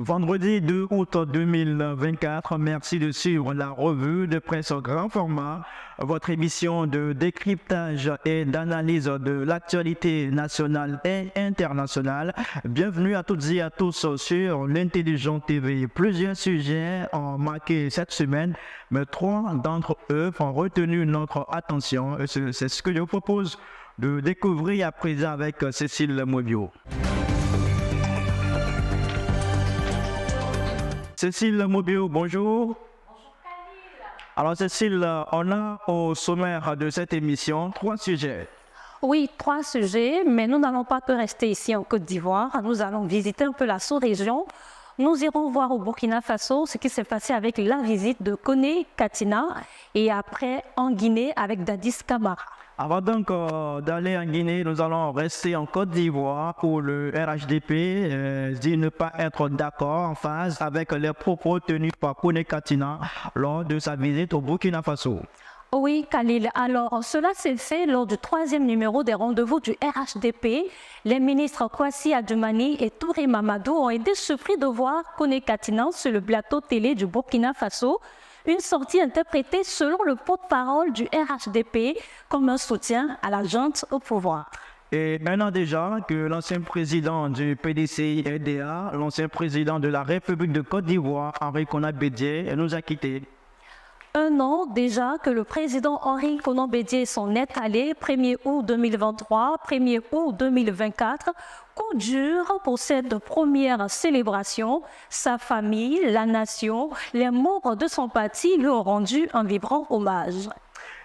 Vendredi 2 août 2024, merci de suivre la revue de presse grand format, votre émission de décryptage et d'analyse de l'actualité nationale et internationale. Bienvenue à toutes et à tous sur l'Intelligent TV. Plusieurs sujets ont marqué cette semaine, mais trois d'entre eux ont retenu notre attention. C'est ce que je vous propose de découvrir à présent avec Cécile Mobio. Cécile Mobio, bonjour. Bonjour Khalil. Alors Cécile, on a au sommaire de cette émission trois sujets. Oui, trois sujets, mais nous n'allons pas que rester ici en Côte d'Ivoire. Nous allons visiter un peu la sous-région. Nous irons voir au Burkina Faso ce qui s'est passé avec la visite de Kone Katina et après en Guinée avec Dadis Camara. Avant donc d'aller en Guinée, nous allons rester en Côte d'Ivoire où le RHDP dit ne pas être d'accord en phase avec les propos tenus par Kone Katina lors de sa visite au Burkina Faso. Oui, Khalil. Alors, cela s'est fait lors du troisième numéro des rendez-vous du RHDP. Les ministres Kwasi Adjoumani et Touré Mamadou ont été surpris de voir Kone Katina sur le plateau télé du Burkina Faso. Une sortie interprétée selon le porte-parole du RHDP comme un soutien à la junte au pouvoir. Et maintenant déjà que l'ancien président du PDCI-RDA, l'ancien président de la République de Côte d'Ivoire, Henri Konan Bédié, nous a quittés. Un an déjà que le président Henri Konan Bédié s'en est allé, 1er août 2023, 1er août 2024. Coup dur pour cette première célébration. Sa famille, la nation, les membres de son parti lui ont rendu un vibrant hommage.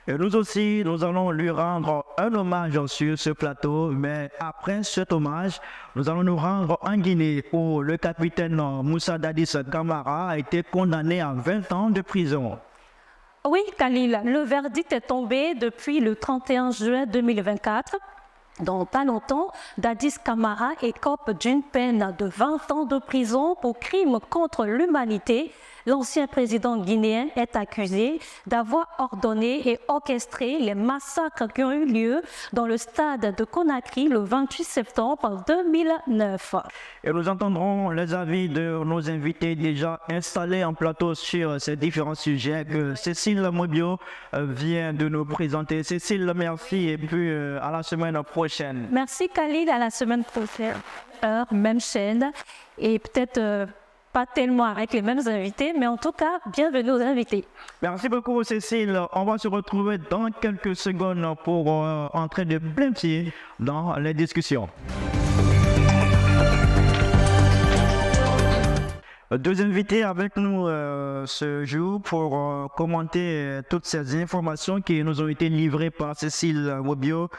Et nous aussi, nous allons lui rendre un hommage sur ce plateau, mais après cet hommage, nous allons nous rendre en Guinée où le capitaine Moussa Dadis Camara a été condamné à 20 ans de prison. Oui, Khalil, le verdict est tombé depuis le 31 juin 2024. Dans pas longtemps, Dadis Camara écope d'une peine de 20 ans de prison pour crimes contre l'humanité. L'ancien président guinéen est accusé d'avoir ordonné et orchestré les massacres qui ont eu lieu dans le stade de Conakry le 28 septembre 2009. Et nous entendrons les avis de nos invités déjà installés en plateau sur ces différents sujets que Cécile Mobio vient de nous présenter. Cécile, merci et puis à la semaine prochaine. Merci Khalil, à la semaine prochaine, heure, même chaîne et peut-être pas tellement avec les mêmes invités, mais en tout cas, bienvenue aux invités. Merci beaucoup Cécile. On va se retrouver dans quelques secondes pour entrer de plein pied dans les discussions. Deux invités avec nous ce jour pour commenter toutes ces informations qui nous ont été livrées par Cécile Mobio.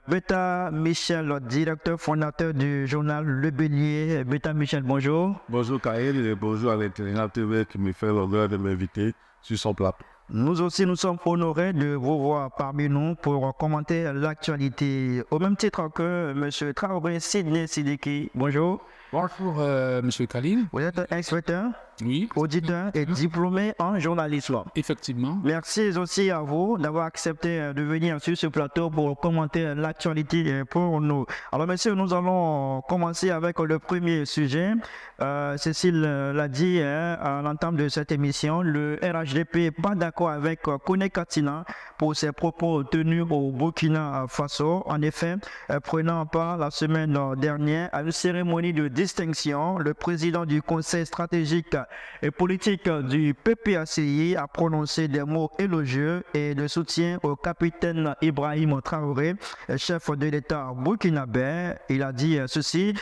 Beta Michel, directeur fondateur du journal Le Bélier. Beta Michel, bonjour. Bonjour Khalil et bonjour à l'Intelligent TV qui me fait l'honneur de m'inviter sur son plateau. Nous aussi, nous sommes honorés de vous voir parmi nous pour commenter l'actualité. Au même titre que M. Traoré Sidney Sidiki. Bonjour. Bonjour, M. Khalil. Vous êtes inspecteur, Oui, auditeur et diplômé en journalisme. effectivement. Merci aussi à vous d'avoir accepté de venir sur ce plateau pour commenter l'actualité pour nous. Alors, messieurs, nous allons commencer avec le premier sujet. Cécile l'a dit à l'entame de cette émission, le RHDP n'est pas d'accord avec Kone Katina pour ses propos tenus au Burkina Faso. En effet, prenant part la semaine dernière à une cérémonie de distinction, le président du Conseil stratégique et politique du PPACI a prononcé des mots élogieux et de soutien au capitaine Ibrahim Traoré, chef de l'État burkinabé. Il a dit ceci: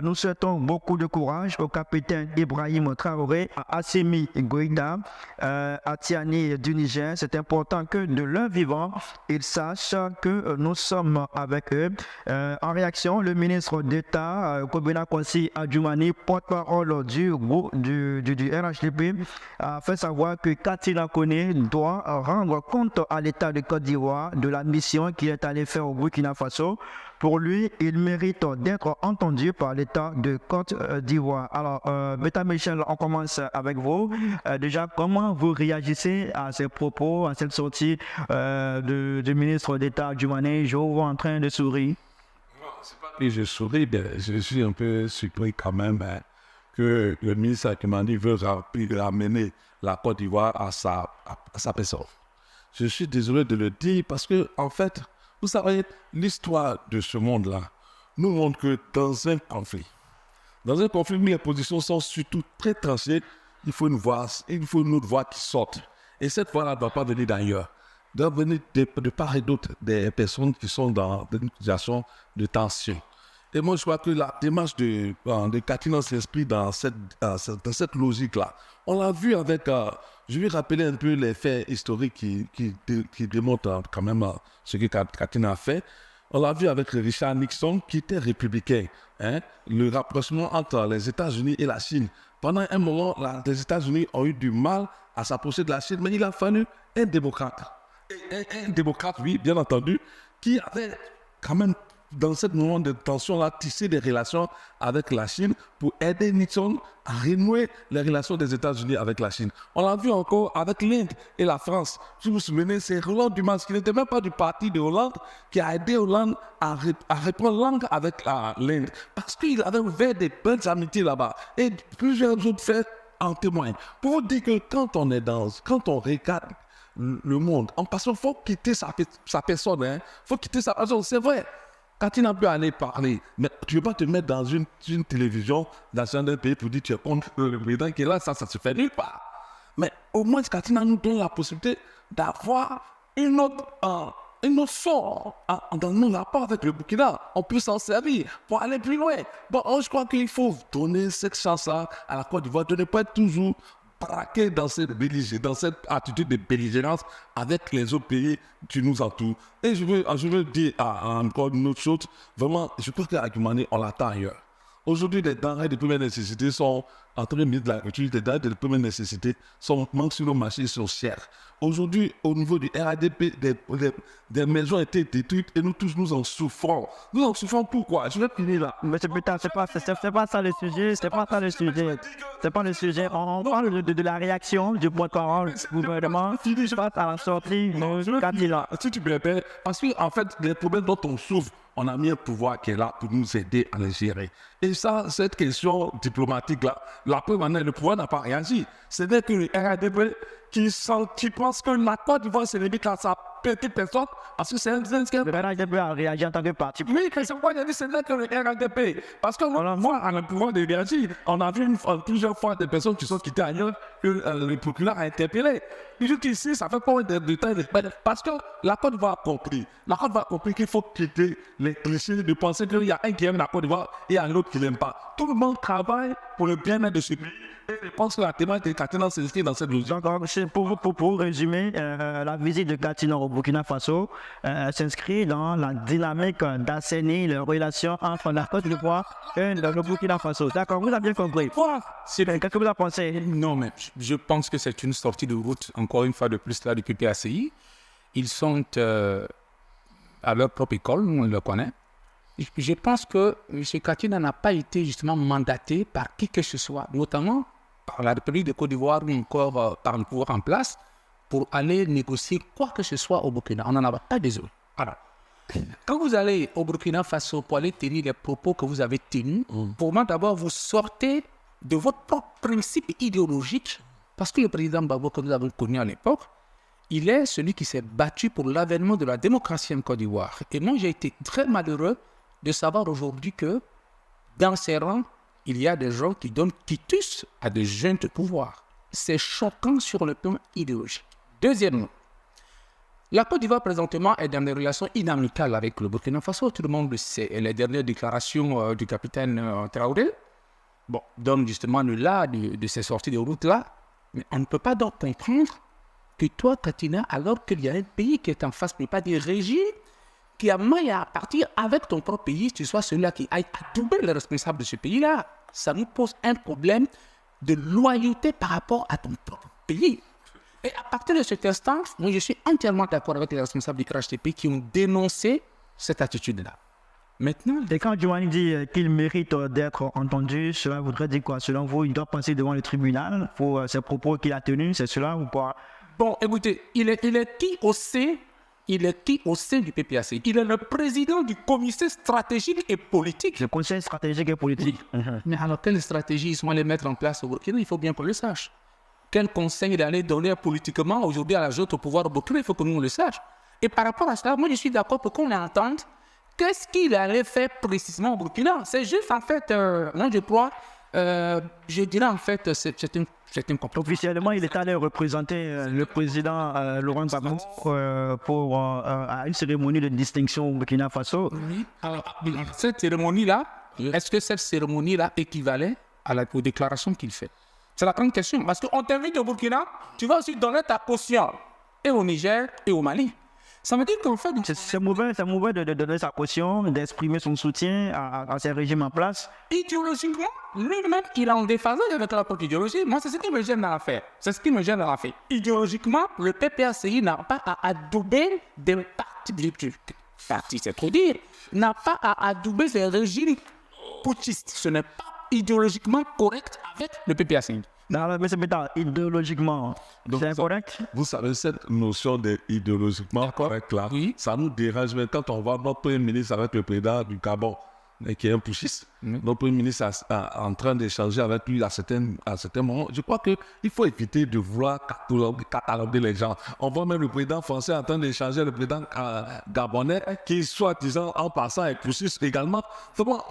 nous souhaitons beaucoup de courage au capitaine Ibrahim Traoré, à Assimi Goïta, à Tiani du Niger. C'est important que de leur vivant, ils sachent que nous sommes avec eux. En réaction, le ministre d'État, Kobina Kwasi Adjoumani, porte-parole du RHDP, a fait savoir que Katina Kone doit rendre compte à l'État de Côte d'Ivoire de la mission qu'il est allé faire au Burkina Faso. Pour lui, il mérite d'être entendu par l'État de Côte d'Ivoire. Alors, Beta Michel, on commence avec vous. Déjà, comment vous réagissez à ces propos, à cette sortie du ministre d'État Adjoumani? Je vous vois en train de sourire. Et je souris, je suis un peu surpris quand même que le ministre Akimani veut ramener la Côte d'Ivoire à sa personne. Je suis désolé de le dire parce que, en fait, vous savez, l'histoire de ce monde-là nous montre que dans un conflit où les positions sont surtout très tranchées, il faut une autre voix qui sorte. Et cette voix-là ne doit pas venir d'ailleurs. Elle doit venir de part et d'autre des personnes qui sont dans une situation de tension. Et moi, je crois que la démarche de Katina s'inscrit dans cette logique-là. On l'a vu avec, je vais rappeler un peu les faits historiques qui démontrent quand même ce que Katina a fait. On l'a vu avec Richard Nixon, qui était républicain. Le rapprochement entre les États-Unis et la Chine. Pendant un moment, les États-Unis ont eu du mal à s'approcher de la Chine, mais il a fallu un démocrate. Un démocrate, oui, bien entendu, qui avait quand même, dans ce moment de tension-là, tissé des relations avec la Chine pour aider Nixon à renouer les relations des États-Unis avec la Chine. On l'a vu encore avec l'Inde et la France. Si vous vous souvenez, c'est Roland Dumas, qui n'était même pas du parti de Hollande, qui a aidé Hollande à reprendre langue avec l'Inde. Parce qu'il avait ouvert des bonnes amitiés là-bas. Et plusieurs autres faits en témoignent. Pour vous dire que quand on regarde le monde, parce qu'il faut quitter sa personne. Il faut quitter sa personne, c'est vrai. Katina peut aller parler, mais tu ne peux pas te mettre dans une télévision dans un pays pour dire tu es contre le président qui est là, ça se fait nulle part. Mais au moins, Katina nous donne la possibilité d'avoir une autre sort dans nos rapports avec le Burkina. On peut s'en servir pour aller plus loin. Bon, je crois qu'il faut donner cette chance-là à la Côte d'Ivoire de ne pas être toujours braqué dans cette attitude de belligérance avec les autres pays qui nous entourent. Et je veux dire encore une autre chose. Vraiment, je crois qu'à Akimani, on l'attend ailleurs. Aujourd'hui, les denrées de première nécessité sont, entre les ministres de l'Agriculture, les denrées de première nécessité manquent sur nos marchés sont chers. Aujourd'hui, au niveau du RADP, des maisons ont été détruites et nous tous, nous en souffrons. Nous en souffrons pourquoi? Je vais finir là. Mais c'est pas ça le sujet, c'est pas ça le sujet. C'est pas le sujet. On parle de la réaction du porte-parole du gouvernement face à la sortie de Kabila. Si tu me permets, parce qu'en fait, les problèmes dont on souffre, on a mis un pouvoir qui est là pour nous aider à les gérer. Et ça, cette question diplomatique-là, la preuve en est, le pouvoir n'a pas réagi. Ce n'est que le RADP qui pense que la Côte d'Ivoire se limite à sa petite personne, parce que c'est un Le RADP a réagi en tant que parti. oui, mais c'est pourquoi il a dit ce n'est que le RADP. Parce que moi, à le pouvoir de réagir, on a vu plusieurs fois des personnes qui sont quittées ailleurs que le procureur a interpellé. Jusqu'ici, ça fait pas de temps. Parce que la Côte d'Ivoire a compris. La Côte d'Ivoire a compris qu'il faut quitter les clichés de penser qu'il y a un qui aime la Côte d'Ivoire et un autre qui n'aime pas. Tout le monde travaille pour le bien-être de ce pays. Et je pense que la thématique de Katina s'inscrit dans cette logique. Donc, pour résumer, la visite de Katina au Burkina Faso s'inscrit dans la dynamique d'assainir les relations entre la Côte d'Ivoire et le Burkina Faso. D'accord, vous avez bien compris. Qu'est-ce que vous en pensez? Non, mais je pense que c'est une sortie de route, encore une fois de plus, là, du PPACI. Ils sont à leur propre école, on le connaît. Je pense que M. Katina n'a pas été justement mandaté par qui que ce soit, notamment par la République de Côte d'Ivoire ou encore par le pouvoir en place, pour aller négocier quoi que ce soit au Burkina. On n'en a pas besoin. Alors, quand vous allez au Burkina Faso pour aller tenir les propos que vous avez tenus, pour moi d'abord, vous sortez de votre propre principe idéologique, parce que le président Gbagbo, que nous avons connu à l'époque, il est celui qui s'est battu pour l'avènement de la démocratie en Côte d'Ivoire. Et moi, j'ai été très malheureux de savoir aujourd'hui que dans ses rangs, il y a des gens qui donnent quitus à des jeunes de pouvoir. C'est choquant sur le plan idéologique. Deuxièmement, la Côte d'Ivoire présentement est dans des relations inamicales avec le Burkina Faso. Tout le monde le sait. Et les dernières déclarations du capitaine Traoré donnent justement le là de ces sorties de route-là. Mais on ne peut pas donc comprendre que toi, Katina, alors qu'il y a un pays qui est en face, mais pas des régimes, qui a maille à partir avec ton propre pays, tu sois celui-là qui aille adouber les responsables de ce pays-là. Ça nous pose un problème de loyauté par rapport à ton propre pays. Et à partir de cet instant, moi, je suis entièrement d'accord avec les responsables du RHDP qui ont dénoncé cette attitude-là. Maintenant, Et quand Djouani dit qu'il mérite d'être entendu, cela voudrait dire quoi? Selon vous, il doit passer devant le tribunal pour ces propos qu'il a tenus, c'est cela ou pas? bon, écoutez, il est qui aussi il est qui au sein du PPACI? Il est le président du comité stratégique et politique. Le conseil stratégique et politique. Mais alors, quelle stratégie ils sont allés mettre en place au Burkina? Il faut bien qu'on le sache. Quel conseil il allait donner politiquement aujourd'hui à la junte au pouvoir au Burkina? Il faut que nous le sachions. Et par rapport à cela, moi je suis d'accord pour qu'on entende qu'est-ce qu'il allait faire précisément au Burkina. C'est juste en fait, moi je crois, je dirais en fait, c'est une complot. Officiellement, il est allé représenter le président Laurent Gbagbo à une cérémonie de distinction au Burkina Faso. Oui. Alors, cette cérémonie-là, est-ce que cette cérémonie-là équivalait aux déclarations qu'il fait? C'est la grande question. Parce qu'on t'invite au Burkina, tu vas aussi donner ta caution, et au Niger, et au Mali. Ça veut dire qu'en fait... C'est mauvais de donner sa caution, d'exprimer son soutien à ces régimes en place. Idéologiquement, lui-même, il est en déphasage avec la propre idéologie. Moi, c'est ce qui me gêne dans l'affaire. C'est ce qui me gêne dans l'affaire. Idéologiquement, le PPACI n'a pas à adouber des partis, c'est trop dire, n'a pas à adouber des régimes putschistes. Ce n'est pas idéologiquement correct avec le PPACI. Non, mais c'est idéologiquement, Donc, c'est incorrect. Vous savez, cette notion d'idéologiquement correct là, Oui. ça nous dérange. Mais quand on voit notre Premier ministre avec le président du Gabon, qui est un putschiste, notre Premier ministre en train d'échanger avec lui à certains moments, je crois qu'il faut éviter de vouloir cataloguer les gens. On voit même le président français en train d'échanger avec le président gabonais, qui soi-disant en passant est putschiste également. Tu vois,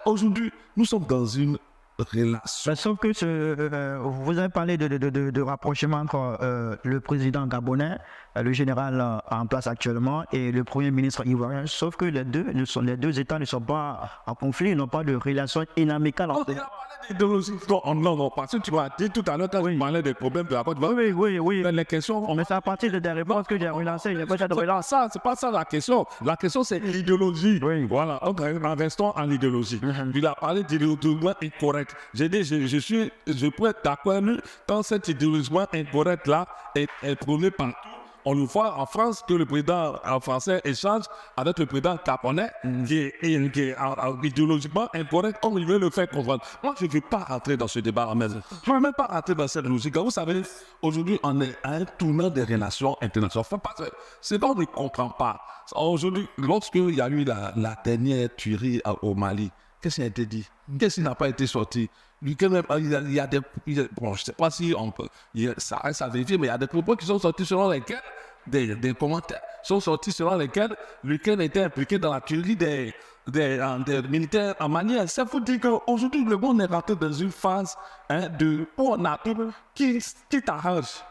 aujourd'hui, nous sommes dans une relation. Sauf que vous avez parlé de rapprochement entre le président gabonais, le général en place actuellement, et le premier ministre ivoirien. Sauf que les deux États ne sont pas en conflit, ils n'ont pas de relation inamicale. On a parlé d'idéologie. Non, parce que tu m'as dit tout à l'heure quand je parlais des problèmes de la Côte d'Ivoire. Oui. Les questions, Mais c'est à partir de des réponses que j'ai relancées. Il n'y a pas de relance. c'est pas ça la question. La question, c'est l'idéologie. Oui. Voilà, donc restons en idéologie. Il a parlé d'idéologie incorrecte. J'ai dit, je peux être d'accord quand cette idéologie incorrecte-là est prônée partout. On le voit en France que le président français échange avec le président gabonais qui est idéologiquement incorrect, comme il veut le faire comprendre. Moi, je ne veux pas rentrer dans ce débat. Je ne veux même pas rentrer dans cette logique. Vous savez, aujourd'hui, on est à un tournant des relations internationales. C'est qu'on ne comprend pas. Aujourd'hui, lorsqu'il y a eu la dernière tuerie au Mali, qu'est-ce qui a été dit? Qu'est-ce qui n'a pas été sorti? Il y a des... Bon, je ne sais pas si on peut... Ça reste à vérifier, mais il y a des propos qui sont sortis selon lesquels... Des commentaires sont sortis selon lesquels lequel était impliqué dans la tuerie des militaires en Mali. Ça faut dire qu'aujourd'hui, le monde est rentré dans une phase où on a tout qui t'arrange.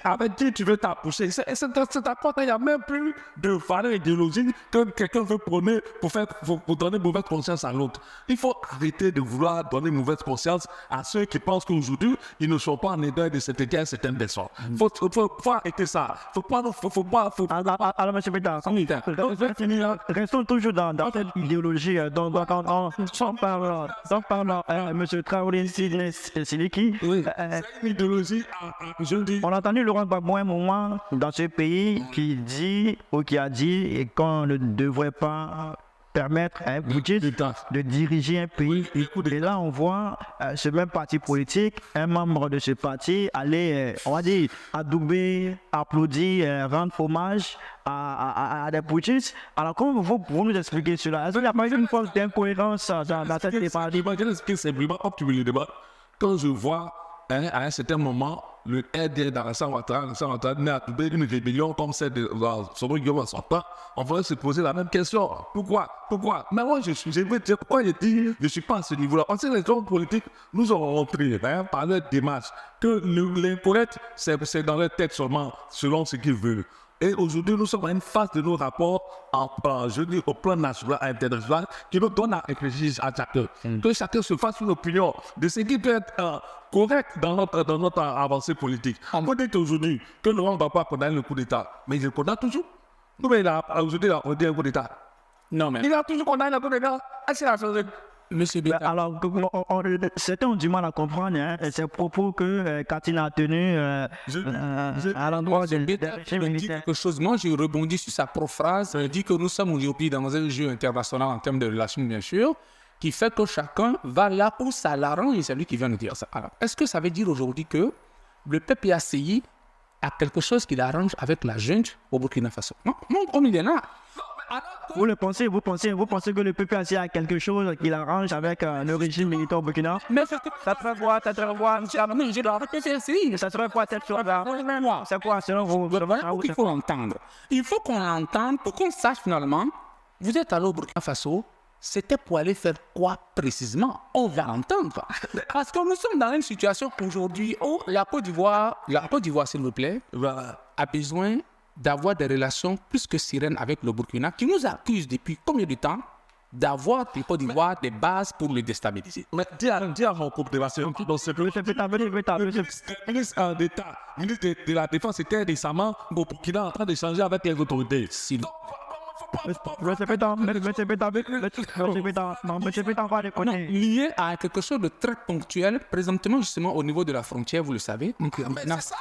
Avec qui tu veux t'approcher. C'est à quoi il n'y a même plus de valeur idéologique que quelqu'un veut prôner pour donner mauvaise conscience à l'autre. Il faut arrêter de vouloir donner mauvaise conscience à ceux qui pensent qu'aujourd'hui, ils ne sont pas en état de s'intégrer certaines personnes. Il faut arrêter ça. Alors, M. Bédard, restons toujours dans cette idéologie dont parle M. Traoré Siliki. Oui, c'est une idéologie, je dis... On a entendu Laurent Gbagbo un moment dans ce pays qui dit ou qui a dit qu'on ne devrait pas permettre à un budget de diriger un pays. Et là, on voit ce même parti politique, un membre de ce parti aller, on va dire, adouber, applaudir, rendre hommage à des putschistes. Alors, comment vous nous expliquez cela? Est-ce qu'il n'y a pas une forme d'incohérence dans cette débat? Je vais expliquer simplement, comme tu veux le débat. Quand je vois à un certain moment, le RDR d'Alassane Ouattara n'a adouber une rébellion comme celle de Soro Guillaume son temps, on va se poser la même question. Pourquoi? Mais moi, je veux dire, pourquoi je ne suis pas à ce niveau-là? Parce que les hommes politiques nous ont montré par leur démarche que l'incorrect, c'est dans leur tête seulement, selon ce qu'ils veulent. Et aujourd'hui, nous sommes à une phase de nos rapports, je dis au plan national et international, qui nous donne à réfléchir à chacun. Que chacun se fasse une opinion de ce qui peut être correct dans notre avancée politique. On peut dire aujourd'hui que Laurent Gbagbo a condamné le coup d'État, mais il le condamne toujours. Mais aujourd'hui, il a condamné le coup d'État. Non, mais... Il a toujours condamné le coup d'État. Est-ce qu'il a changé? Monsieur Bédard. Alors, certains ont du mal à comprendre ces propos que Catherine a tenus à l'endroit des régimes militaires. Quelque chose. Moi, j'ai rebondi sur sa prophrase. Il dit que nous sommes aujourd'hui dans un jeu international en termes de relations, bien sûr, qui fait que chacun va là où ça l'arrange et c'est lui qui vient nous dire ça. Alors, est-ce que ça veut dire aujourd'hui que le PPACI a quelque chose qui l'arrange avec la junte au Burkina Faso. Non, comme il est là. Vous pensez que le PPAC a quelque chose qui l'arrange avec le régime militaire au Burkina? Mais Ça serait quoi? Ça serait quoi cette chose-là? C'est quoi selon vous? il faut entendre. Il faut qu'on entende pour qu'on sache finalement, vous êtes allé au Burkina Faso, c'était pour aller faire quoi précisément? On va entendre. Parce que nous sommes dans une situation aujourd'hui où la Côte d'Ivoire, s'il vous plaît, a besoin d'avoir des relations plus que sereines avec le Burkina, qui nous accuse depuis combien de temps d'avoir des Côte d'Ivoire des bases pour le déstabiliser. Mais dis à mon groupe de ministre d'État, ministre de la Défense était récemment au Burkina en train d'échanger avec les autorités. Lié à quelque chose de très ponctuel, présentement justement au niveau de la frontière, vous le savez. Donc,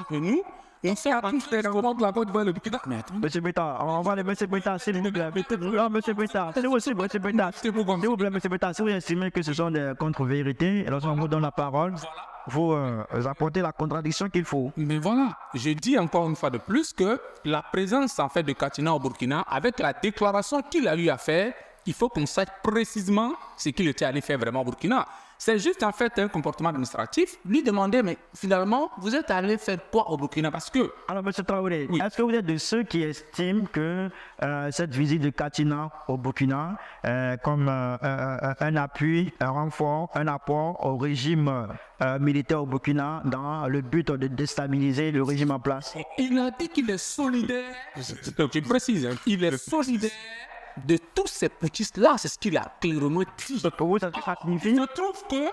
nous, on sait à tous les rencontres de la Côte d'Ivoire et le Burkina. Mais attends, Monsieur Beta, on va aller Monsieur Beta, s'il vous plaît. Monsieur Beta, s'il vous plaît, Monsieur Beta, si vous estimez que ce sont des contre-vérités, alors on vous donne la parole. Vous apportez la contradiction qu'il faut. mais voilà, je dis encore une fois de plus que la présence en fait de Katina au Burkina, avec la déclaration qu'il a eu à faire, il faut qu'on sache précisément ce qu'il était allé faire vraiment au Burkina. C'est juste en fait un comportement administratif. Lui demander, mais finalement, vous êtes allé faire quoi au Burkina? Parce que... Alors, M. Traoré, est-ce que vous êtes de ceux qui estiment que cette visite de Katina au Burkina comme un appui, un renfort, un apport au régime militaire au Burkina dans le but de déstabiliser le régime en place? Il a dit qu'il est solidaire. Je précise, hein, il est solidaire de tous ces putschistes-là. C'est ce qu'il a clairement dit. Pour vous, ça signifie? Je trouve que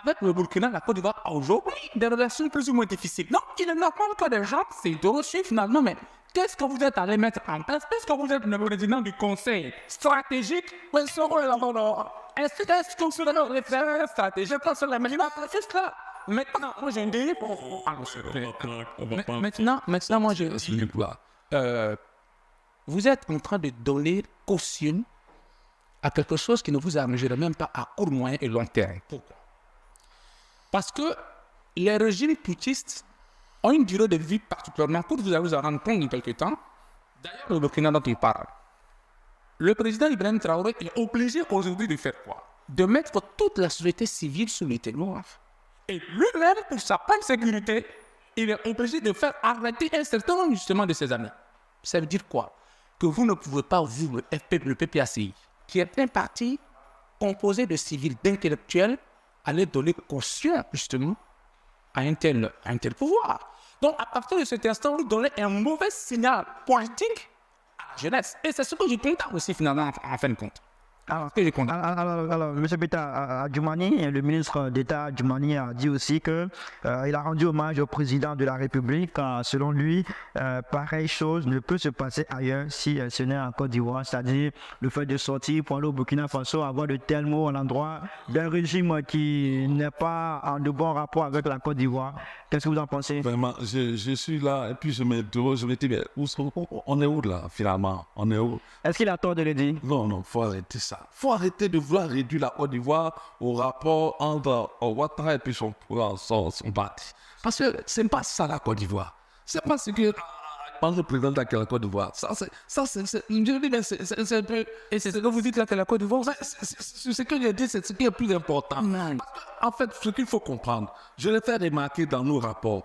avec le Burkina, la Côte d'Ivoire a aujourd'hui des relations plus ou moins difficiles. Non, il est normal que des gens s'interrogent finalement, mais qu'est-ce que vous êtes allé mettre en place? Est-ce que vous êtes le président du conseil stratégique? Est-ce que vous êtes le référent stratégique sur la c'est ça? Maintenant, moi j'ai une idée pour... Maintenant, moi j'ai... vous êtes en train de donner caution à quelque chose qui ne vous arrangerait même pas à court, moyen et long terme. Pourquoi? Parce que les régimes putschistes ont une durée de vie particulièrement courte. Vous allez vous en rendre compte dans quelques temps. D'ailleurs, le Burkina dont il parle, le président Ibrahim Traoré est obligé aujourd'hui de faire quoi? De mettre toute la société civile sous les ténors. Et lui-même, pour sa propre sécurité, il est obligé de faire arrêter un certain nombre justement de ses amis. Ça veut dire quoi? Que vous ne pouvez pas, vous, le PPACI, qui est un parti composé de civils, d'intellectuels, aller donner caution, justement, à un tel pouvoir. Donc, à partir de cet instant, vous donnez un mauvais signal politique à la jeunesse. Et c'est ce que je compte aussi, finalement, en fin de compte. Alors, M. Beta Djoumani, le ministre d'État Djoumani a dit aussi qu'il a rendu hommage au président de la République. Selon lui, pareille chose ne peut se passer ailleurs si ce n'est en Côte d'Ivoire, c'est-à-dire le fait de sortir pour aller au Burkina Faso, avoir de tels mots à l'endroit d'un régime qui n'est pas en de bons rapports avec la Côte d'Ivoire. Qu'est-ce que vous en pensez? Vraiment, je suis là et puis je me dis, mais on est où là finalement? On est où? Est-ce qu'il a tort de le dire? Non, faut arrêter ça. Faut arrêter de vouloir réduire la Côte d'Ivoire au rapport entre Ouattara et puis son parti. Parce que c'est pas ça la Côte d'Ivoire. C'est pas ce que le président de la Côte d'Ivoire. C'est un peu... Et c'est ce que vous dites là, que la Côte d'Ivoire, c'est ce que j'ai dit, c'est ce qui est plus important. En fait, ce qu'il faut comprendre, je l'ai fait remarquer dans nos rapports.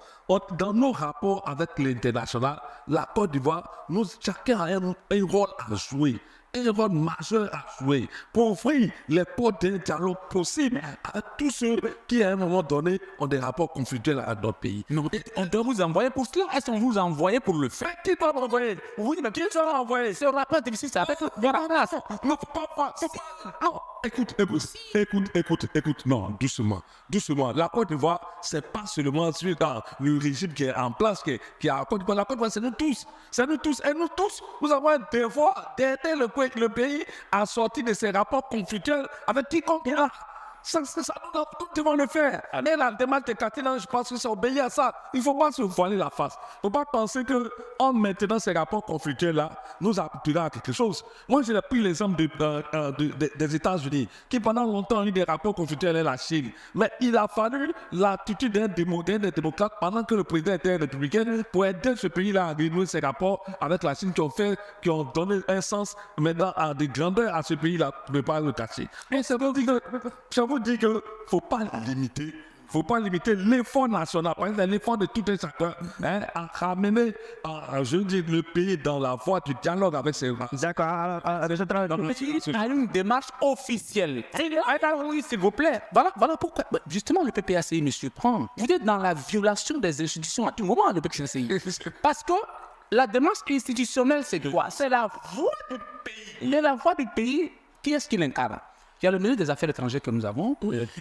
Dans nos rapports avec l'international, la Côte d'Ivoire, chacun a un rôle à jouer. Un rôle majeur à jouer pour ouvrir les portes d'un dialogue possible à tous ceux qui, à un moment donné, ont des rapports conflictuels à notre pays. Mais on doit vous envoyer pour cela. Est-ce qu'on vous envoie pour le faire? Qui doit m'envoyer? Oui, mais qui doit m'envoyer? C'est un rapport difficile, ça avec Non, pas. Non, écoute. Non, doucement. La Côte d'Ivoire, c'est pas seulement dans le régime qui est en place, qui a la Côte d'Ivoire. La Côte d'Ivoire, c'est nous tous. Et nous tous, nous avons un devoir d'aider le pays à sortir de ces rapports conflictuels avec quiconque est là. Ça, nous devons le faire. Mais la démarche de Katina, je pense que c'est obéi à ça. Il ne faut pas se voiler la face. Il ne faut pas penser qu'en maintenant ces rapports conflictuels-là, nous appuierons à quelque chose. Moi, j'ai pris l'exemple des États-Unis, qui pendant longtemps ont eu des rapports conflictuels avec la Chine. Mais il a fallu l'attitude d'un démocrate pendant que le président était républicain pour aider ce pays-là à renouer ses rapports avec la Chine qui ont donné un sens maintenant à des grandeurs à ce pays-là, ne pas le cacher. Et ça veut dire qu'il ne faut pas limiter. Il ne faut pas limiter l'effort national, par exemple l'effort de tout un chacun, à ramener, le pays dans la voie du dialogue avec ses gens. D'accord. À une démarche officielle. Oui, s'il vous plaît. Voilà pourquoi. Justement, le PPACI me surprend. Vous êtes dans la violation des institutions à tout moment, le PPACI. Parce que la démarche institutionnelle, c'est quoi? C'est la voix du pays. Et la voix du pays, qui est-ce qui l'incarne? Il y a le ministre des Affaires étrangères que nous avons,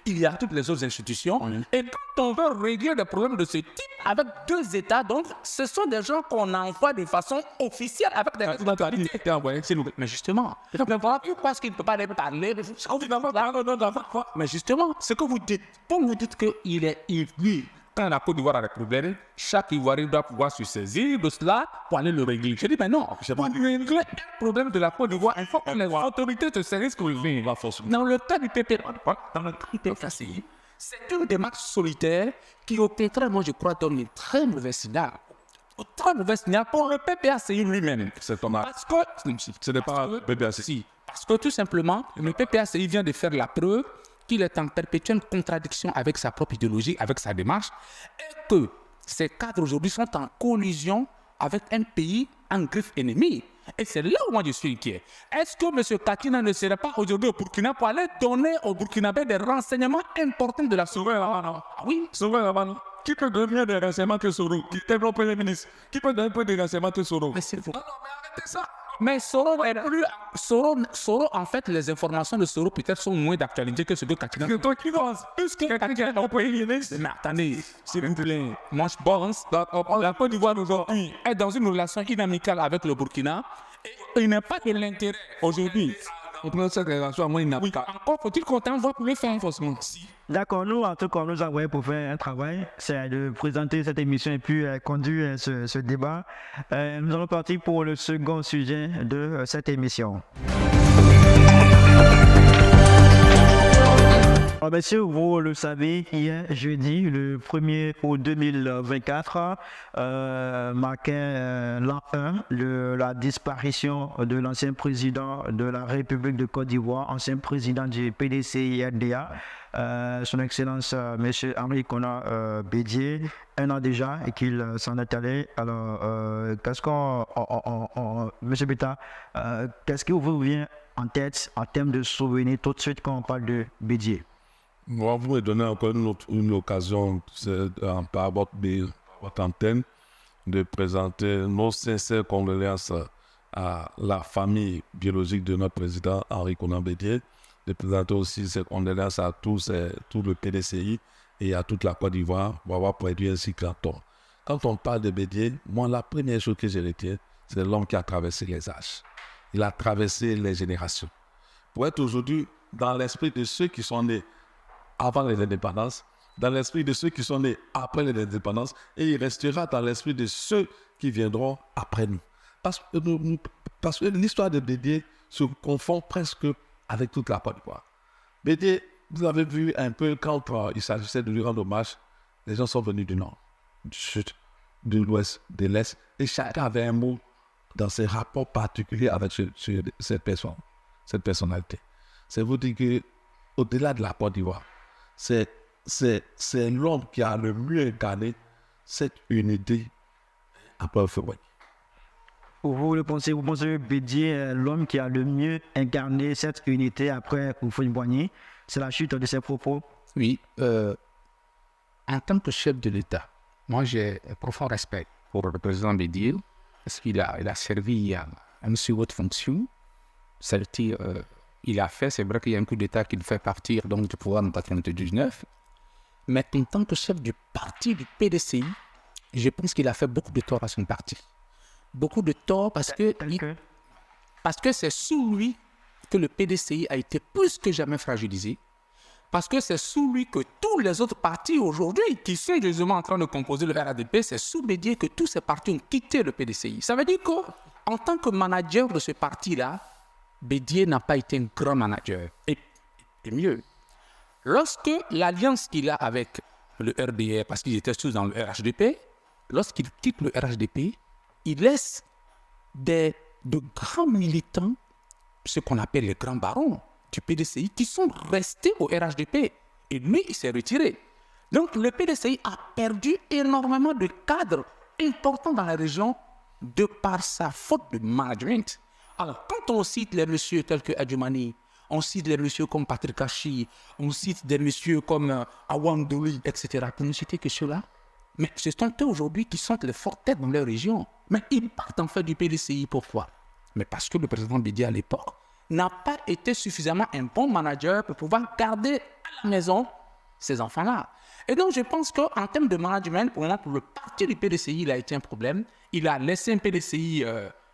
il y a toutes les autres institutions. Et quand on veut régler des problèmes de ce type avec deux États, donc, ce sont des gens qu'on envoie de façon officielle avec des responsabilités. Mais justement, pourquoi est-ce qu'il ne peut pas aller parler? Mais justement, ce que vous dites, quand vous dites qu'il est ivri, quand la Côte d'Ivoire a des problèmes, chaque Ivoirien doit pouvoir se saisir de cela pour aller le régler. Je dis, mais non, pour régler un problème de la Côte d'Ivoire, il faut que les autorités se saisissent pour le faire. Dans le cas du PPACI, c'est une démarche solitaire qui, au contraire, moi, je crois, donne une très mauvaise signal. Une très mauvaise signal pour le PPACI lui-même. Parce que Ce n'est pas le PPACI. Parce que tout simplement, le PPACI vient de faire la preuve qu'il est en perpétuelle contradiction avec sa propre idéologie, avec sa démarche, et que ces cadres aujourd'hui sont en collision avec un pays en griffe ennemie. Et c'est là où moi je suis inquiet. Est-ce que M. Katina ne serait pas aujourd'hui au Burkina pour aller donner aux Burkinabés des renseignements importants de la souveraineté? Ah oui, Souveraineté. Qui peut donner des renseignements que Soro, qui était le Premier ministre? Qui peut donner des renseignements que Soro? mais c'est faux. Non, mais arrêtez ça. Mais Soro, en fait, les informations de Soro peut-être sont moins d'actualité que ceux de Katina. C'est toi qui penses. Puisque quelqu'un qui est le Premier ministre. Mais attendez, s'il vous plaît, moi je pense la Côte d'Ivoire aujourd'hui est dans une relation inamicale avec le Burkina et il n'a pas de l'intérêt aujourd'hui. On prend cette relation à moi, il n'a pas. Encore faut-il qu'on t'envoie pour le faire forcément. D'accord, nous, en tout cas, nous envoyons pour faire un travail, c'est de présenter cette émission et puis conduire ce débat. Nous allons partir pour le second sujet de cette émission. Alors, messieurs, vous le savez, hier, jeudi, le 1er août 2024, marquait l'an 1 de la disparition de l'ancien président de la République de Côte d'Ivoire, ancien président du PDCI-RDA, son Excellence M. Henri Konan Bédié, un an déjà, et qu'il s'en est allé. Alors, qu'est-ce qu'on... M. Bita, qu'est-ce qui vous vient en tête en termes de souvenirs tout de suite quand on parle de Bédié? Moi, vous me donnez encore une occasion par votre antenne de présenter nos sincères condoléances à la famille biologique de notre président Henri Konan Bédié, de présenter aussi ses condoléances à tout le PDCI et à toute la Côte d'Ivoire pour avoir perdu un si grand homme. Quand on parle de Bédié, moi, la première chose que je retiens, c'est l'homme qui a traversé les âges. Il a traversé les générations. Pour être aujourd'hui dans l'esprit de ceux qui sont nés avant les indépendances, dans l'esprit de ceux qui sont nés après les indépendances, et il restera dans l'esprit de ceux qui viendront après nous. Parce que l'histoire de Bédié se confond presque avec toute la Côte d'Ivoire. Bédié, vous avez vu un peu quand il s'agissait de lui rendre hommage, les gens sont venus du nord, du sud, de l'ouest, de l'est, et chacun avait un mot dans ses rapports particuliers avec cette personnalité. C'est vous dire qu'au-delà de la Côte d'Ivoire, c'est l'homme qui a le mieux incarné cette unité après Houphouët-Boigny. Vous pensez que Bédié est l'homme qui a le mieux incarné cette unité après Houphouët-Boigny? C'est la chute de ses propos? Oui, en tant que chef de l'État, moi j'ai un profond respect pour le président Bédié, parce qu'il a servi à une si haute fonction. C'est-à-dire, il a fait, c'est vrai qu'il y a un coup d'État qui le fait partir donc, du pouvoir en 1999, mais en tant que chef du parti du PDCI, je pense qu'il a fait beaucoup de tort à son parti. Beaucoup de tort parce que c'est sous lui que le PDCI a été plus que jamais fragilisé, parce que c'est sous lui que tous les autres partis aujourd'hui qui sont justement en train de composer le RHDP, c'est sous Bédié que tous ces partis ont quitté le PDCI. Ça veut dire qu'en tant que manager de ce parti-là, Bédié n'a pas été un grand manager. Et mieux, lorsque l'alliance qu'il a avec le RDR, parce qu'ils étaient tous dans le RHDP, lorsqu'il quitte le RHDP, il laisse de grands militants, ce qu'on appelle les grands barons du PDCI, qui sont restés au RHDP. Et lui, il s'est retiré. Donc, le PDCI a perdu énormément de cadres importants dans la région de par sa faute de management. Alors, quand on cite les messieurs tels que Adjumani, on cite des messieurs comme Patrick Kachi, on cite des messieurs comme Awandoli, etc., pour ne citer que ceux-là, mais ce sont eux aujourd'hui qui sont les fortes têtes dans leur région. Mais ils partent en fait du PDCI. Pourquoi? Mais parce que le président Bédié à l'époque n'a pas été suffisamment un bon manager pour pouvoir garder à la maison ces enfants-là. Et donc je pense qu'en termes de management, pour le parti du PDCI, il a été un problème. Il a laissé un PDCI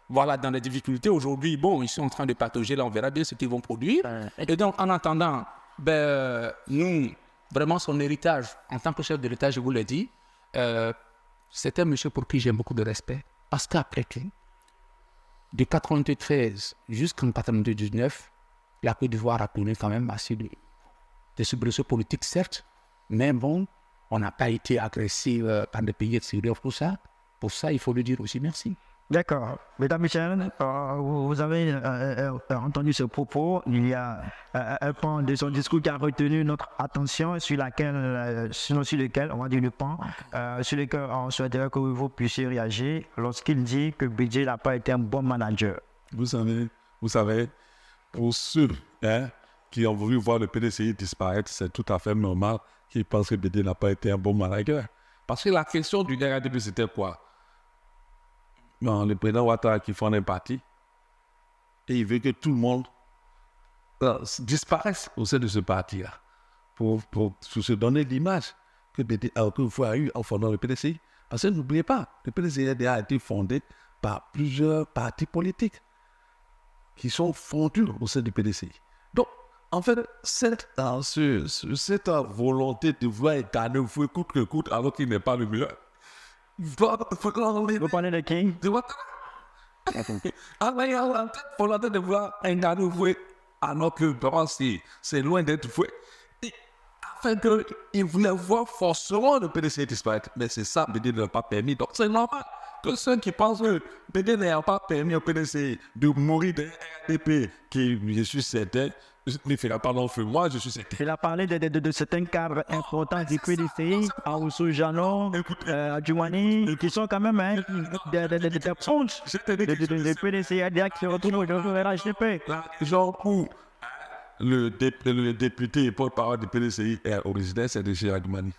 dans les difficultés. Aujourd'hui, bon, ils sont en train de patauger. Là, on verra bien ce qu'ils vont produire. Et donc, en attendant, nous, vraiment son héritage, en tant que chef de l'État, je vous l'ai dit, c'est un monsieur pour qui j'ai beaucoup de respect. Parce qu'après tout, de 93 jusqu'en 99, la Côte d'Ivoire a connu quand même assez de soubresauts politiques, certes, mais bon, on n'a pas été agressé par des pays extérieurs pour ça. Pour ça, il faut lui dire aussi merci. D'accord. Mesdames, Michel, vous avez entendu ce propos. Il y a un pan de son discours qui a retenu notre attention, sur lequel, on va dire le pan, sur lequel on souhaiterait que vous puissiez réagir lorsqu'il dit que Bédié n'a pas été un bon manager. Vous savez, pour ceux qui ont voulu voir le PDCI disparaître, c'est tout à fait normal qu'ils pensent que Bédié n'a pas été un bon manager. Parce que la question du RHDP, c'était quoi? Le président Ouattara qui fonde un parti et il veut que tout le monde disparaisse au sein de ce parti-là pour se donner l'image que vous a eu en fondant le PDCI. Parce que n'oubliez pas, le PDCI a été fondé par plusieurs partis politiques qui sont fondus au sein du PDCI. Donc, en fait, cette volonté de vouloir incarner coûte que coûte alors qu'il n'est pas le meilleur, vous parlez de qui? De Ouattara. Volonté de vouloir incarner fouet alors que vraiment c'est loin d'être fouet. Afin qu'il voulait voir forcément le PDCI disparaître. Mais c'est ça, Bédié ne l'a pas permis. Donc c'est normal que ceux qui pensent que Bédié n'a pas permis au PDCI de mourir d'un RDP, qui, je suis certain, ne fera pas long feu. Moi, je suis certain. Il a parlé de certains cadres importants du PDCI, Aoussou Jano, Adjumani, qui sont quand même des ponches de PDCI qui se retrouvent dans le RHDP. Genre où le député et porte-parole du PDCI est originaire, c'est de chez Adjumani.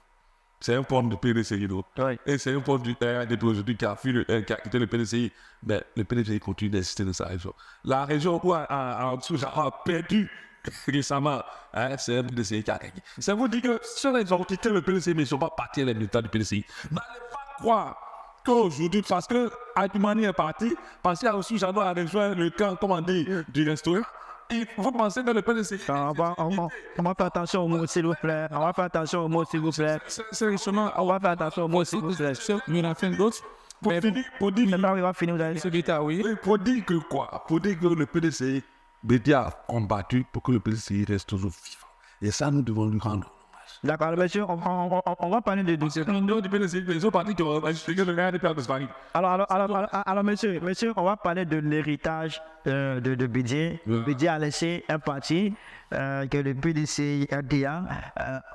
C'est un pont du PDCI, donc. Oui. Et c'est un pont du RHDP aujourd'hui qui a quitté le PDCI. Mais le PDCI continue d'exister dans sa région. La région où Aoussou Jano a perdu récemment, c'est un PDCI qui a gagné. Ça vous dit que ceux qui ont quitté le PDCI, mais ils ne sont pas partis à la militants du PDCI. N'allez pas croire qu'aujourd'hui, parce que Adjumani est parti, parce qu'il y a aussi Jano a rejoint le camp, du restaurant, et vous pensez que le PDCI... On va faire attention aux mots, s'il vous plaît. On va faire attention aux mots, s'il vous plaît. Sérieusement, on va faire attention aux mots, s'il vous plaît. Il y en a plein d'autres. Pour dire maintenant, il va finir. Pour dire que quoi? Pour dire que le PDCI, Bédié a combattu pour que le PDCI reste toujours vivant. Et ça, nous devons lui rendre hommage. D'accord, monsieur, on va parler de ce du PDCI, les autres partis qui ont expliqué le RHDP a disparu. Alors, monsieur, on va parler de l'héritage de Bédié. Bédié a laissé un parti que le PDCI RDA.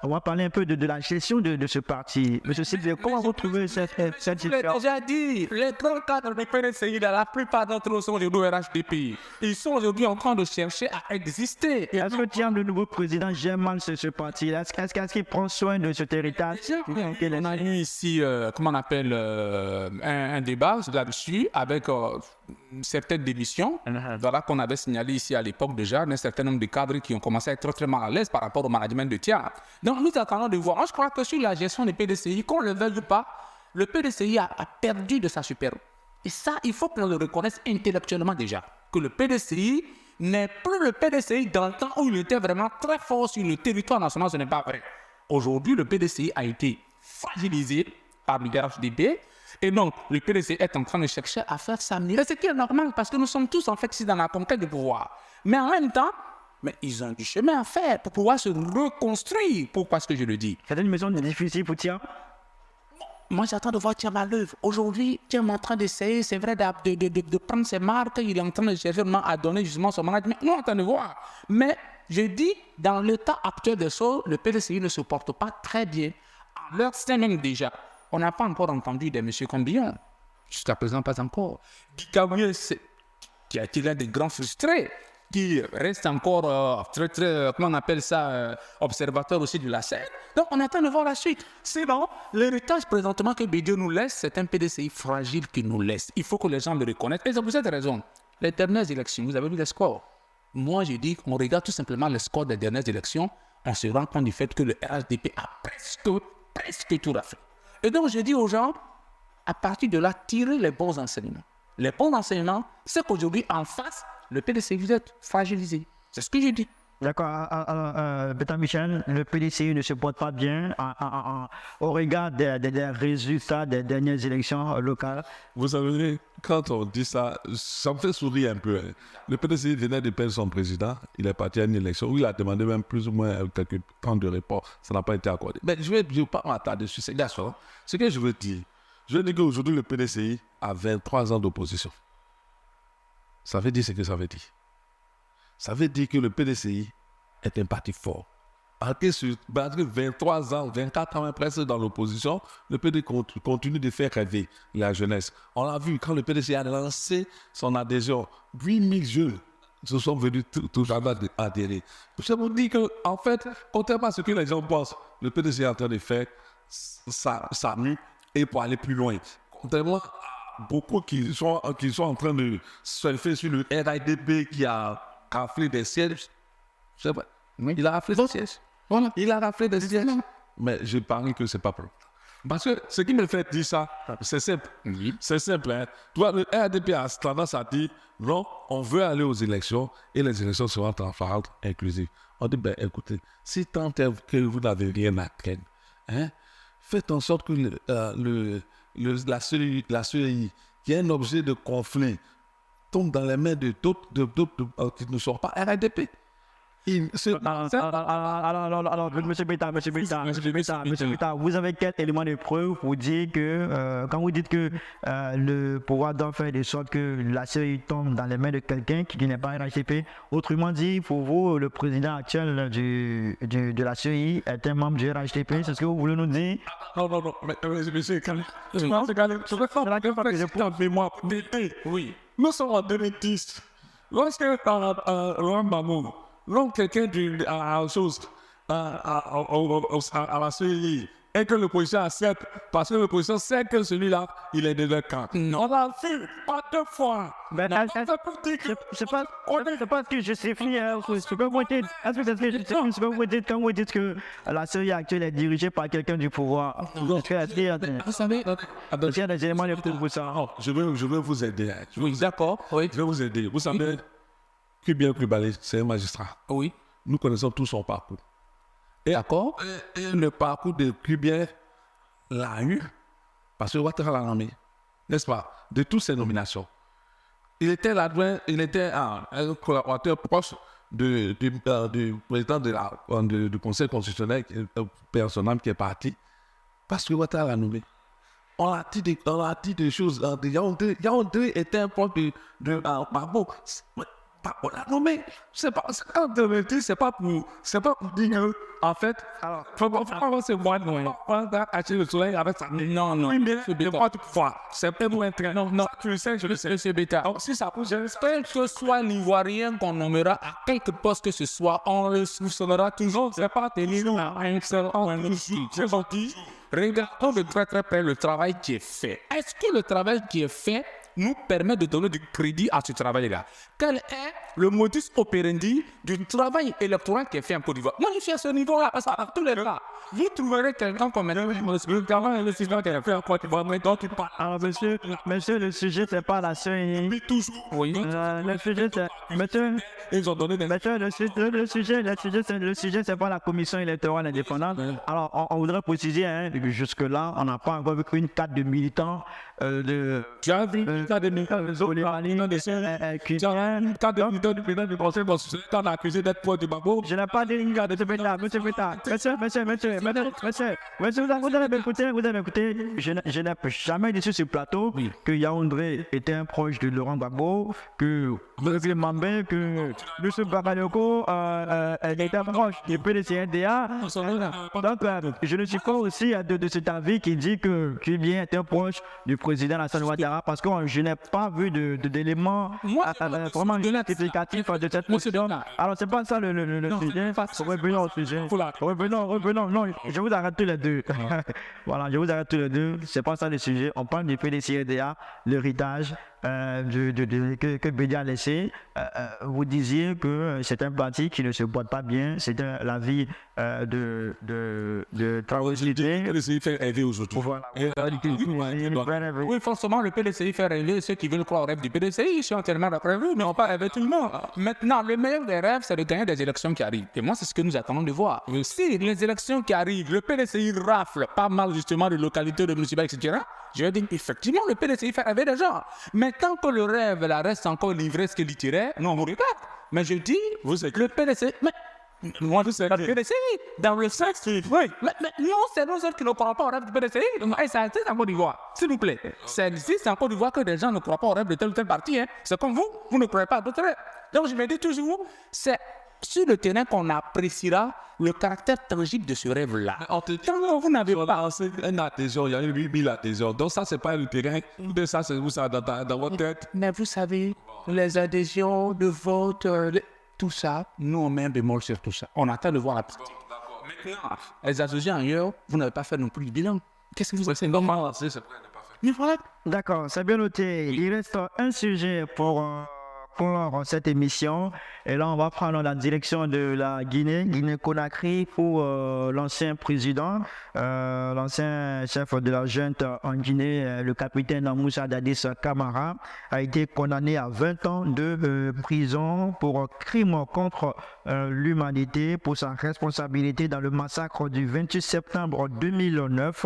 On va parler un peu de la gestion de ce parti. Monsieur Sylvie, comment vous trouvez cette situation? Je l'ai déjà dit, les grands cadres du PDCI, la plupart d'entre eux sont aujourd'hui au RHDP. Ils sont aujourd'hui en train de chercher à exister. Est-ce que Tiam, le nouveau président, gère mal ce parti? Est-ce qu'il prend soin de cet héritage? On a eu ici, comment on appelle, un débat là-dessus avec certaines démissions. Voilà qu'on avait signalé ici à l'époque déjà, d'un certain nombre de cadres qui ont commencé à être très mal à l'aise par rapport au management de Tiam. Donc nous attendons de voir. Moi, je crois que sur la gestion des PDCI, qu'on le veuille ou pas, le PDCI a perdu de sa superbe. Et ça, il faut qu'on le reconnaisse intellectuellement déjà. Que le PDCI n'est plus le PDCI dans le temps où il était vraiment très fort sur le territoire national. Ce n'est pas vrai. Aujourd'hui, le PDCI a été fragilisé par le RHDP. Et donc, le PDCI est en train de chercher à faire sa mire. Ce qui est normal parce que nous sommes tous en fait ici dans la conquête du pouvoir. Mais en même temps, ils ont du chemin à faire pour pouvoir se reconstruire. Pourquoi est-ce que je le dis? C'est une mission difficile pour Tia. Moi, j'attends de voir Thiam à l'œuvre. Aujourd'hui, Thiam est en train d'essayer, c'est vrai, de prendre ses marques. Il est en train de chercher vraiment à donner justement son management. Nous, on attend de voir. Mais je dis, dans l'état actuel des choses, le PDCI ne se porte pas très bien. À l'heure même déjà, on n'a pas encore entendu de M. Combillon. Jusqu'à présent, pas encore. Guy Kaouye, qui a été l'un des grands frustrés, qui reste encore très, comment on appelle ça, observateur aussi de la scène. Donc, on attend de voir la suite. C'est bon. L'héritage présentement que Bédio nous laisse, c'est un PDCI fragile qu'il nous laisse. Il faut que les gens le reconnaissent. Et c'est pour cette raison. Les dernières élections, vous avez vu les scores. Moi, je dis qu'on regarde tout simplement les scores des dernières élections, on se rend compte du fait que le RHDP a presque tout raflé. Et donc, je dis aux gens, à partir de là, tirez les bons enseignements. Les bons enseignements, c'est qu'aujourd'hui, en face, le PDCI vous êtes fragilisé. C'est ce que je dis. D'accord. Bétan Michel, le PDCI ne se porte pas bien au regard des résultats des dernières élections locales. Vous savez, quand on dit ça, ça me fait sourire un peu. Hein. Le PDCI venait de perdre son président. Il est parti à une élection où il a demandé même plus ou moins quelques temps de report. Ça n'a pas été accordé. Mais je ne vais pas m'attarder sur ça. Ce que je veux dire, qu'aujourd'hui, le PDCI a 23 ans d'opposition. Ça veut dire ce que ça veut dire. Ça veut dire que le PDCI est un parti fort. Après 23 ans, 24 ans presque dans l'opposition, le PDCI continue de faire rêver la jeunesse. On l'a vu quand le PDCI a lancé son adhésion. 8000 jeunes se sont venus tout adhérer. Je vous dis qu'en fait, contrairement à ce que les gens pensent, le PDCI est en train de faire sa mue et pour aller plus loin. Contrairement à beaucoup qui sont en train de surfer sur le RHDP qui a raflé des sièges. C'est vrai. Oui. Il a raflé des sièges. Voilà. Il a raflé des sièges. Mais je parie que ce n'est pas vrai. Parce que ce qui me fait dire ça, c'est simple. Oui. C'est simple. Hein. Toi, le RHDP a tendance à dire non, on veut aller aux élections et les élections seront transparentes, inclusives. On dit, écoutez, si tant est que vous n'avez rien à craindre, hein, faites en sorte que la CEI, qui est un objet de conflit, tombe dans les mains de d'autres qui ne sont pas RHDP. Alors, monsieur Béta, vous avez quel élément de preuve pour dire que, quand vous dites que le pouvoir doit faire de sorte que la CEI tombe dans les mains de quelqu'un qui n'est pas RHDP, autrement dit, pour vous, le président actuel de la CEI est un membre du RHDP, c'est ce que vous voulez nous dire? Non, mais monsieur, oui. Nous sommes en 2010. Lorsque Laurent Gbagbo, quelqu'un à la CEI, et que l'opposition accepte, parce que l'opposition sait que celui-là, il est de leur camp. On l'a vu, pas deux fois. C'est pas ce que je sais faire. C'est pas vous dites quand vous dites que la CEI actuelle est dirigée par quelqu'un du pouvoir. Vous savez, il y a des éléments de preuve pour ça. Je veux vous aider. Oui, d'accord. Oui. Je vais vous aider. Vous savez, Kubien Kubale, c'est un magistrat. Oui. Nous connaissons tout son parcours. D'accord. Et le parcours de Kubien l'a eu parce que Ouattara l'a nommé, n'est-ce pas, de toutes ses nominations. Il était l'adjoint, il était un collaborateur proche du président du Conseil constitutionnel, personnel qui est parti, parce que Ouattara l'a nommé. On a dit des choses. Yaoundé était un proche de Gbagbo. On l'a nommé. C'est pas pour dire que, en fait, alors, c'est moi, non. On a acheté le soleil avec ça. Non. Oui, mais c'est pas tout pouvoir. C'est pas pour être. Non, tu le sais, je le sais. Monsieur Béta, si ça bouge, quel que soit l'Ivoirien qu'on nommera à quelque poste que ce soit, on le soupçonnera toujours. C'est pas tellement un seul c'est gentil. Regardons de très très près le travail qui est fait. Est-ce que le travail qui est fait nous permet de donner du crédit à ce travail-là? Quelle est le modus operandi du travail électoral qui est fait en Côte d'Ivoire. Moi, je suis à ce niveau-là, parce qu'à tous les cas, vous trouverez quelqu'un comme le travail électoral qui est fait en Côte d'Ivoire, mais dont tu parles. Alors, monsieur, le sujet, c'est pas la seule. Mais toujours. Oui. Le sujet, c'est. Monsieur, Ils ont donné des... monsieur, le sujet, c'est pas la commission électorale indépendante. Alors, on voudrait préciser, hein, que jusque-là, on n'a pas encore vu qu'une carte de militants de. Tu as vu une carte de militants des autres tu as une carte de militants du président du conseil constitutionnel qu'on a accusé d'être pro du Babo. Je n'ai pas dit une carte de ce pétard, monsieur, vous avez écouté, je n'ai jamais dit sur ce plateau que Yaoundé était un proche de Laurent Gbagbo, que M. Mambé, que M. Bakayoko était un proche du PDC-NDA. Donc, je ne suis pas aussi de cet avis qui dit que Kubien est un proche du président Alassane Ouattara, parce que je n'ai pas vu d'éléments vraiment justificatifs de cette motion. Alors, c'est pas ça le sujet. Revenons au sujet. Revenons. Non, je vous arrête tous les deux. Voilà, je vous arrête tous les deux. C'est pas ça le sujet. On parle du PDC-NDA, l'héritage que Bédia a laissé. Vous disiez que c'est un parti qui ne se porte pas bien. C'est la vie de tranquillité. Le PDCI fait rêver aujourd'hui. Voilà. Oui, forcément, le PDCI fait rêver ceux qui veulent croire au rêve du PDCI. Je suis entièrement d'accord avec vous, mais on peut rêver tout le monde. Maintenant, le meilleur des rêves, c'est de gagner des élections qui arrivent. Et moi, c'est ce que nous attendons de voir. Si les élections qui arrivent, le PDCI rafle pas mal justement de localités, de municipalités, etc., je vais dire effectivement, le PDCI fait rêver des gens. Mais tant que le rêve là, reste encore livresque et littéraire, non, on vous regarde. Mais je dis, le PDCI... Moi, je sais. Le PDCI, dans le sens, oui. Mais non, c'est nous autres qui ne croient pas au rêve du PDCI. Et ça existe en Côte d'Ivoire, s'il vous plaît. Ça existe en Côte d'Ivoire que des gens ne croient pas au rêve de tel ou tel parti. Hein. C'est comme vous ne croyez pas à d'autres rêves. Donc, je me dis toujours, c'est sur le terrain qu'on appréciera le caractère tangible de ce rêve-là. Quand vous n'avez pas une adhésion, il y a eu 8000 adhésions. Donc, ça, c'est pas le terrain. De ça, c'est vous, ça, dans votre tête. Mais vous savez, les adhésions, le vote, tout ça, nous, on met un bémol sur tout ça. On attend de voir la pratique. Maintenant, les adhésions ailleurs, vous n'avez pas fait non plus le bilan. Qu'est-ce que vous avez fait? Normal, c'est vrai, ne pas faire. Mais voilà. D'accord, c'est bien noté. Il reste un sujet pour cette émission. Et là, on va prendre la direction de la Guinée-Conakry, pour l'ancien président, l'ancien chef de la junte en Guinée, le capitaine Moussa Dadis Camara, a été condamné à 20 ans de prison pour crime contre l'humanité, pour sa responsabilité dans le massacre du 28 septembre 2009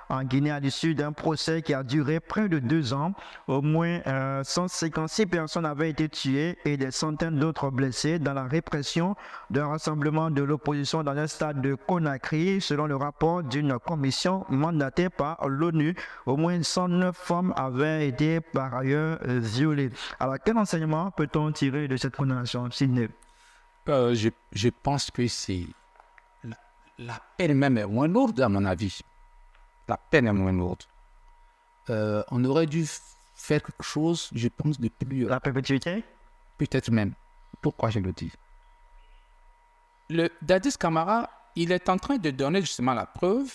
en Guinée, à l'issue d'un procès qui a duré près de 2 ans. Au moins 156 personnes avaient été tuées et des centaines d'autres blessées dans la répression d'un rassemblement de l'opposition dans un stade de Conakry, selon le rapport d'une commission mandatée par l'ONU. Au moins 109 femmes avaient été par ailleurs violées. Alors, quel enseignement peut-on tirer de cette condamnation, Sidney? Je pense que c'est la peine même est moins lourde, à mon avis. La peine est moins lourde. On aurait dû faire quelque chose, je pense, de plus... La perpétuité? Peut-être même. Pourquoi je le dis? Le Dadis Camara, il est en train de donner justement la preuve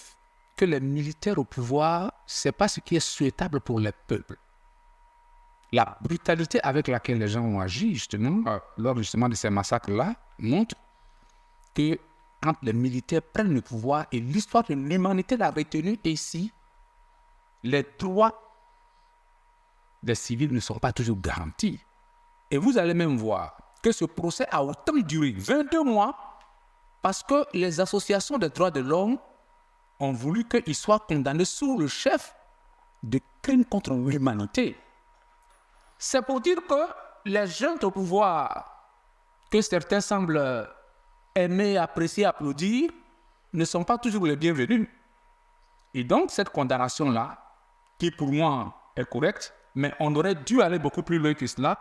que les militaires au pouvoir, ce n'est pas ce qui est souhaitable pour le peuple. La brutalité avec laquelle les gens ont agi, justement, lors justement de ces massacres-là, montre que quand les militaires prennent le pouvoir, et l'histoire de l'humanité l'a retenu ici, les droits des civils ne sont pas toujours garantis. Et vous allez même voir que ce procès a autant duré, 22 mois, parce que les associations des droits de l'homme ont voulu qu'il soit condamné sous le chef de crimes contre l'humanité. C'est pour dire que les jeunes au pouvoir, que certains semblent aimer, apprécier, applaudir, ne sont pas toujours les bienvenus. Et donc, cette condamnation-là, qui pour moi est correcte, mais on aurait dû aller beaucoup plus loin que cela,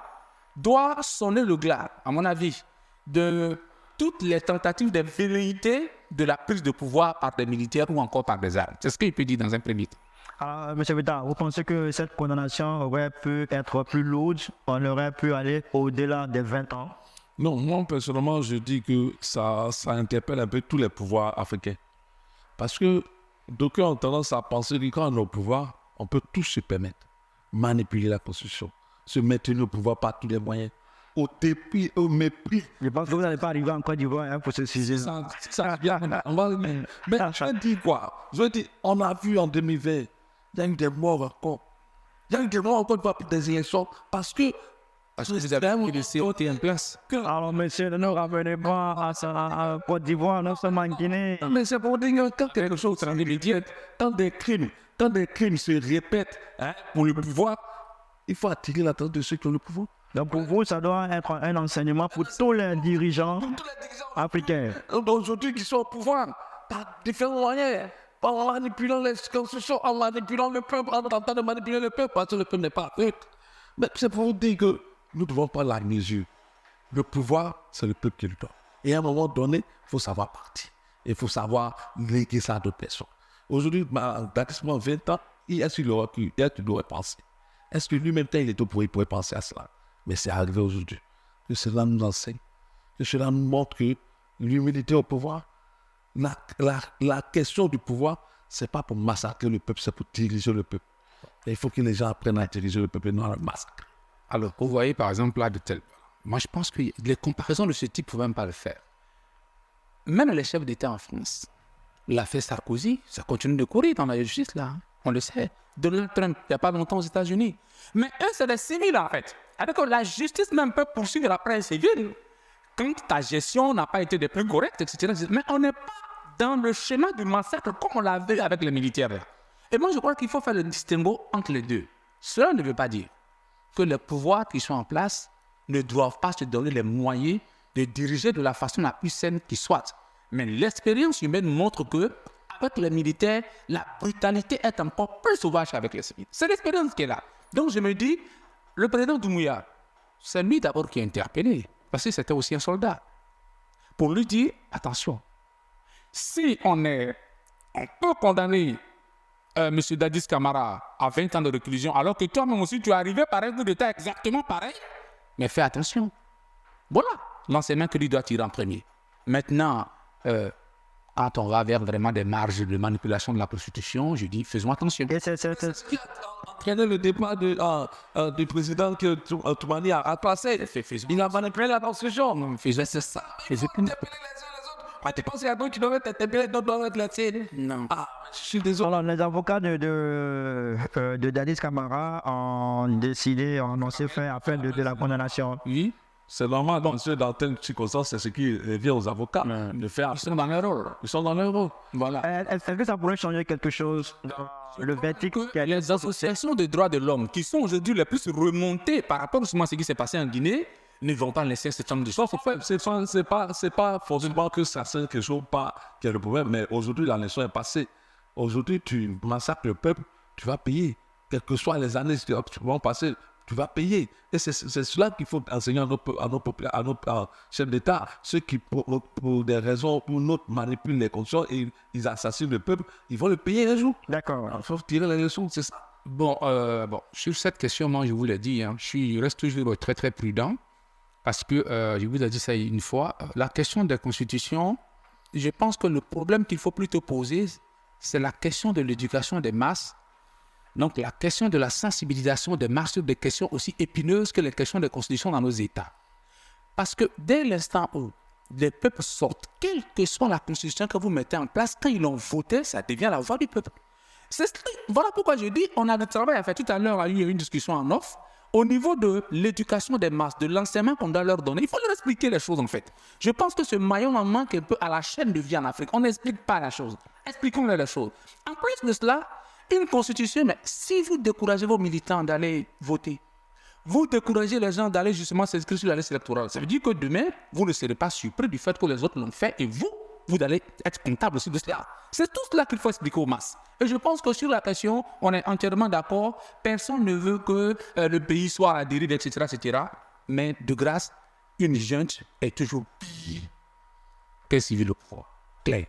doit sonner le glas, à mon avis, de toutes les tentatives de velléité de la prise de pouvoir par des militaires ou encore par des armes. C'est ce qu'il peut dire dans un premier temps. Alors, M. Vita, vous pensez que cette condamnation aurait pu être plus lourde, on aurait pu aller au-delà des 20 ans? Non, moi, personnellement, je dis que ça interpelle un peu tous les pouvoirs africains. Parce que d'aucuns ont tendance à penser que quand on est au pouvoir, on peut tout se permettre. Manipuler la Constitution, se maintenir au pouvoir par tous les moyens. au dépit, au mépris. Je pense que vous n'allez pas arriver en Côte d'Ivoire hein, pour ce sujet. Ça vient. Mais je vais dire quoi? Je vais dire, on a vu en 2020, il y a eu des morts encore. Il y a eu des morts encore pour des élections parce que vous avez mis le COT en place. Alors, monsieur, ne nous ramenez pas à Côte d'Ivoire, nous sommes en Guinée. Non, mais c'est pour dire que quand quelque chose est immédiat, quand des crimes se répètent pour le pouvoir, il faut attirer l'attention de ceux qui ont le pouvoir. Donc, pour vous, ça doit être un enseignement pour tous les dirigeants africains. Aujourd'hui, qui sont au pouvoir, par différents moyens, en manipulant les constitutions, en manipulant le peuple, en tentant de manipuler le peuple, parce que le peuple n'est pas neutre. Mais c'est pour vous dire que nous ne devons pas la mesure. Le pouvoir, c'est le peuple qui le donne. Et à un moment donné, il faut savoir partir. Il faut savoir léguer ça à d'autres personnes. Aujourd'hui, dans 20 ans, est-ce qu'il aurait pensé? Est-ce que lui-même, il pourrait penser à cela? Mais c'est arrivé aujourd'hui. Que cela nous enseigne. Que cela nous montre que l'humilité au pouvoir, la question du pouvoir, ce n'est pas pour massacrer le peuple, c'est pour diriger le peuple. Et il faut que les gens apprennent à diriger le peuple et non à le massacrer. Alors, vous voyez par exemple là de tel. Moi, je pense que les comparaisons de ce type ne peuvent même pas le faire. Même les chefs d'État en France, l'affaire Sarkozy, ça continue de courir dans la justice là. On le sait. Donald Trump, il n'y a pas longtemps aux États-Unis. Mais eux, c'est des civils en fait. Alors que la justice même peut poursuivre la presse civile quand ta gestion n'a pas été des plus correcte, etc. Mais on n'est pas dans le schéma du massacre comme on l'a vu avec les militaires. Et moi, je crois qu'il faut faire le distinguo entre les deux. Cela ne veut pas dire que les pouvoirs qui sont en place ne doivent pas se donner les moyens de diriger de la façon la plus saine qui soit. Mais l'expérience humaine montre que avec les militaires, la brutalité est encore plus sauvage qu'avec les civils. C'est l'expérience qui est là. Donc je me dis, le président Doumbouya, c'est lui d'abord qui a interpellé, parce que c'était aussi un soldat, pour lui dire, attention, si on peut condamner M. Dadis Camara à 20 ans de réclusion, alors que toi-même aussi, tu es arrivé par un coup d'État exactement pareil, mais fais attention. Voilà l'enseignement que lui doit tirer en premier. Maintenant, quand on va vers vraiment des marges de manipulation de la prostitution, je dis, faisons attention. Et Ce qui a entraîné le départ du président que Toumani a remplacé. Il a manipulé la constitution. C'est ça. Tu penses à toi qui doivent être interpellés, d'autres doivent être laissés. Non. Je suis désolé. alors, les avocats de Dadis Camara ont décidé, ont annoncé faire appel de la condamnation. Oui. C'est normal, dans telles circonstances, c'est ce qui revient aux avocats de faire. Ils sont dans leur rôle. Ils sont dans leur rôle. Voilà. Est-ce que ça pourrait changer quelque chose dans le verdict Que les associations de droits de l'homme, qui sont aujourd'hui les plus remontées par rapport justement à ce qui s'est passé en Guinée, ne vont pas laisser cette chambre de choses. C'est pas forcément que ça c'est quelque chose qui est le problème, mais aujourd'hui la leçon est passée. Aujourd'hui, tu massacres le peuple, tu vas payer. Quelles que soient les années qui vont passer, tu vas payer. Et c'est cela qu'il faut enseigner à nos chefs d'État. Ceux qui, pour des raisons ou d'autres, manipulent les conditions et ils assassinent le peuple, ils vont le payer un jour. D'accord. Il faut tirer les leçons, c'est ça. Bon, sur cette question, moi, je vous l'ai dit, je reste toujours très, très prudent parce que, je vous ai dit ça une fois, la question des constitutions, je pense que le problème qu'il faut plutôt poser, c'est la question de l'éducation des masses. Donc, la question de la sensibilisation des masses sur des questions aussi épineuses que les questions de constitution dans nos États. Parce que dès l'instant où les peuples sortent, quelle que soit la constitution que vous mettez en place, quand ils l'ont votée, ça devient la voix du peuple. Voilà pourquoi je dis, on a le travail à faire. Tout à l'heure, il y a eu une discussion en off. Au niveau de l'éducation des masses, de l'enseignement qu'on doit leur donner, il faut leur expliquer les choses en fait. Je pense que ce maillon en manque un peu à la chaîne de vie en Afrique. On n'explique pas la chose. Expliquons-leur les choses. En plus de cela, une constitution, mais si vous découragez vos militants d'aller voter, vous découragez les gens d'aller justement s'inscrire sur la liste électorale, ça veut dire que demain, vous ne serez pas surpris du fait que les autres l'ont fait et vous allez être comptable aussi de cela. C'est tout cela qu'il faut expliquer aux masses. Et je pense que sur la question, on est entièrement d'accord. Personne ne veut que le pays soit à la dérive, etc., etc. Mais de grâce, une junte est toujours pire qu'un civil au pouvoir. Clair.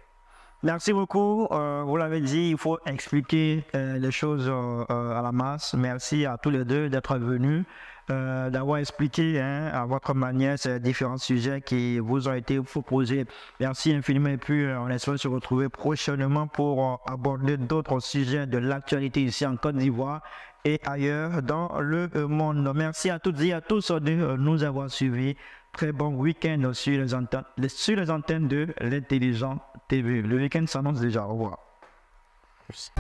Merci beaucoup. Vous l'avez dit, il faut expliquer les choses à la masse. Merci à tous les deux d'être venus, d'avoir expliqué à votre manière ces différents sujets qui vous ont été proposés. Merci infiniment et puis on espère se retrouver prochainement pour aborder d'autres sujets de l'actualité ici en Côte d'Ivoire et ailleurs dans le monde. Merci à toutes et à tous de nous avoir suivis. Très bon week-end sur les antennes de l'Intelligent TV. Le week-end s'annonce déjà. Au revoir. Merci.